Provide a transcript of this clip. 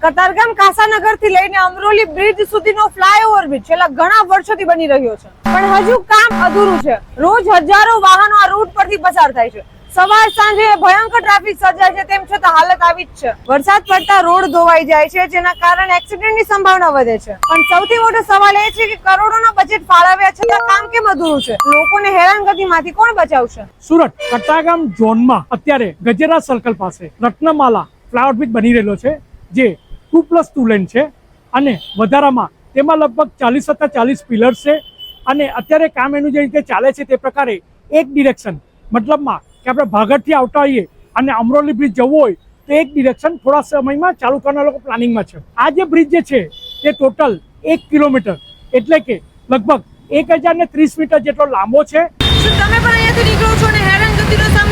કતારગામ કાસાનગર થી લઈને અમરોલી બ્રિજ સુધીનો ફ્લાયઓવર બ્રિજ છેલ્લા ઘણા વર્ષોથી બની રહ્યો છે, પણ હજુ કામ અધૂરું છે. રોજ હજારો વાહનો આ રૂટ પરથી પસાર થાય છે. સવાર સાંજે ભયંકર ટ્રાફિક સર્જાય છે, તેમ છતાં હાલત આવી જ છે. વરસાદ પડતા રોડ ધોવાઈ જાય છે, જેના કારણે એક્સિડન્ટની સંભાવના વધે છે. પણ સૌથી મોટો સવાલ એ છે કે કરોડોના બજેટ ફાળવ્યા છતાં કામ કેમ અધૂરું છે? લોકોને હેરાનગતિમાંથી કોણ બચાવશે? સુરત કતારગામ ઝોનમાં અત્યારે ગજેરા સર્કલ પાસે રત્નમાલા ફ્લાવર બ્રિજ બની રહેલો છે, જે 2+2 લેન છે અને વધારામાં તેમાં લગભગ 40 પિલર્સ છે. અને અત્યારે કામ એનું જે રીતે ચાલે છે તે પ્રકારે એક ડિરેક્શન, મતલબમાં કે આપણે ભાગળથી આવતા હોઈએ અને અમરોલી બ્રિજ જવું હોય તો એક ડિરેક્શન થોડા સમયમાં ચાલુ કરવાના લોકો પ્લાનિંગમાં છે. આ જે બ્રિજ જે છે તે ટોટલ 1 કિલોમીટર એટલે કે લગભગ 1030 મીટર જેટલો લાંબો છે. શું તમે પણ અહીંયાથી નીકળો છો અને હેરાનગતિનો સામનો